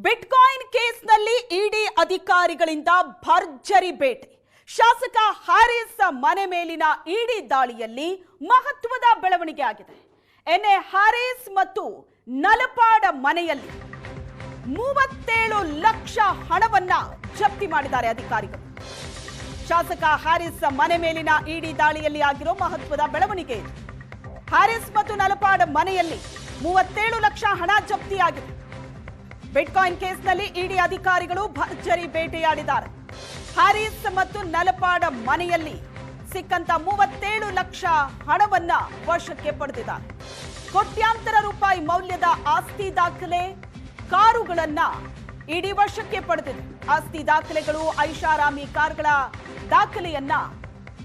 Bitcoin ಕೇಸ್ನಲ್ಲಿ ಇಡಿ ಅಧಿಕಾರಿಗಳಿಂದ ಭರ್ಜರಿ ಬೇಟೆ. ಶಾಸಕ ಹಾರಿಸ್ ಮನೆ ಮೇಲಿನ ಇಡಿ ದಾಳಿಯಲ್ಲಿ ಮಹತ್ವದ ಬೆಳವಣಿಗೆ ಆಗಿದೆ. ಎನ್ಎ ಹಾರಿಸ್ ಮತ್ತು ನಲಪಾಡ ಮನೆಯಲ್ಲಿ 37 ಲಕ್ಷ ಹಣವನ್ನ ಜಪ್ತಿ ಮಾಡಿದ್ದಾರೆ ಅಧಿಕಾರಿಗಳು. ಶಾಸಕ ಹಾರಿಸ್ ಮನೆ ಮೇಲಿನ ಇಡಿ ದಾಳಿಯಲ್ಲಿ ಆಗಿರೋ ಮಹತ್ವದ ಬೆಳವಣಿಗೆ ಇದು. ಹಾರಿಸ್ ಮತ್ತು ನಲಪಾಡ ಮನೆಯಲ್ಲಿ 37 ಲಕ್ಷ ಹಣ ಜಪ್ತಿಯಾಗಿದೆ. ಬಿಟ್ಕಾಯಿನ್ ಕೇಸ್ನಲ್ಲಿ ಇಡಿ ಅಧಿಕಾರಿಗಳು ಭರ್ಜರಿ ಬೇಟೆಯಾಡಿದ್ದಾರೆ. ಹಾರಿಸ್ ಮತ್ತು ನಲಪಾಡ ಮನೆಯಲ್ಲಿ ಸಿಕ್ಕಂತ 37 ಲಕ್ಷ ಹಣವನ್ನ ವಶಕ್ಕೆ ಪಡೆದಿದ್ದಾರೆ. ಕೋಟ್ಯಾಂತರ ರೂಪಾಯಿ ಮೌಲ್ಯದ ಆಸ್ತಿ ದಾಖಲೆ, ಕಾರುಗಳನ್ನ ಇಡಿ ವಶಕ್ಕೆ ಪಡೆದಿದೆ. ಆಸ್ತಿ ದಾಖಲೆಗಳು, ಐಷಾರಾಮಿ ಕಾರ್ಗಳ ದಾಖಲೆಯನ್ನ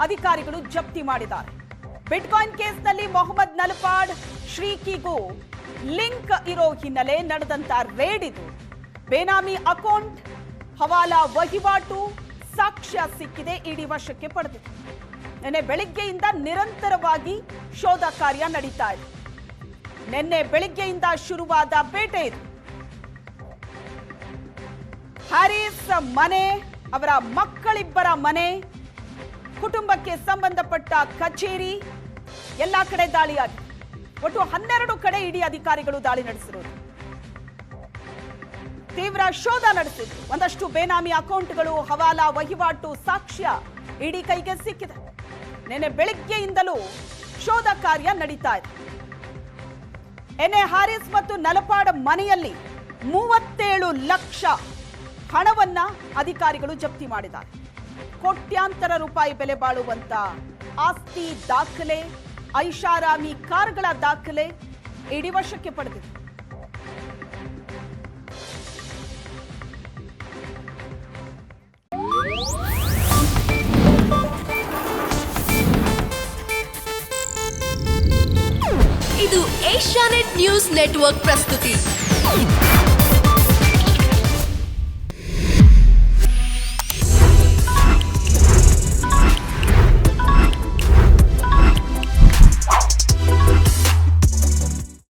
ಅಧಿಕಾರಿಗಳು ಜಪ್ತಿ ಮಾಡಿದ್ದಾರೆ. ಬಿಟ್ಕಾಯಿನ್ ಕೇಸ್ನಲ್ಲಿ ಮೊಹಮ್ಮದ್ ನಲಪಾಡ್ ಶ್ರೀಕಿಗೂ ಲಿಂಕ್ ಇರೋ ಹಿನ್ನೆಲೆ ನಡೆದಂತ ರೇಡ್ ಇದು. ಬೇನಾಮಿ ಅಕೌಂಟ್, ಹವಾಲಾ ವಹಿವಾಟು ಸಾಕ್ಷ್ಯ ಸಿಕ್ಕಿದೆ, ಇಡಿ ವಶಕ್ಕೆ ಪಡೆದಿದೆ. ನಿನ್ನೆ ಬೆಳಿಗ್ಗೆಯಿಂದ ನಿರಂತರವಾಗಿ ಶೋಧ ಕಾರ್ಯ ನಡೀತಾ ಇದೆ. ನಿನ್ನೆ ಬೆಳಿಗ್ಗೆಯಿಂದ ಶುರುವಾದ ಬೇಟೆ ಇದು. ಹಾರಿಸ್ ಮನೆ, ಅವರ ಮಕ್ಕಳಿಬ್ಬರ ಮನೆ, ಕುಟುಂಬಕ್ಕೆ ಸಂಬಂಧಪಟ್ಟ ಕಚೇರಿ ಎಲ್ಲ ಕಡೆ ದಾಳಿಯಾಗಿದೆ. ಒಟ್ಟು 12 ಕಡೆ ಇಡಿ ಅಧಿಕಾರಿಗಳು ದಾಳಿ ನಡೆಸಿರುವುದು. ತೀವ್ರ ಶೋಧ ನಡೆಸಿದ್ರು. ಒಂದಷ್ಟು ಬೇನಾಮಿ ಅಕೌಂಟ್ಗಳು, ಹವಾಲಾ ವಹಿವಾಟು ಸಾಕ್ಷ್ಯ ಇಡಿ ಕೈಗೆ ಸಿಕ್ಕಿದೆ. ನಿನ್ನೆ ಬೆಳಿಗ್ಗೆಯಿಂದಲೂ ಶೋಧ ಕಾರ್ಯ ನಡೀತಾ ಇದೆ. ಎನ್ಎ ಹಾರಿಸ್ ಮತ್ತು ನಲಪಾಡ ಮನೆಯಲ್ಲಿ 37 ಲಕ್ಷ ಹಣವನ್ನ ಅಧಿಕಾರಿಗಳು ಜಪ್ತಿ ಮಾಡಿದ್ದಾರೆ. ಕೋಟ್ಯಾಂತರ ರೂಪಾಯಿ ಬೆಲೆ ಬಾಳುವಂತ ಆಸ್ತಿ ದಾಖಲೆ, ಐಷಾರಾಮಿ ಕಾರ್ಗಳ ದಾಖಲೆ ಇಡಿ ವಶಕ್ಕೆ ಪಡೆದಿದೆ. ಇದು ಏಷ್ಯಾನೆಟ್ ನ್ಯೂಸ್ ನೆಟ್ವರ್ಕ್ ಪ್ರಸ್ತುತಿ.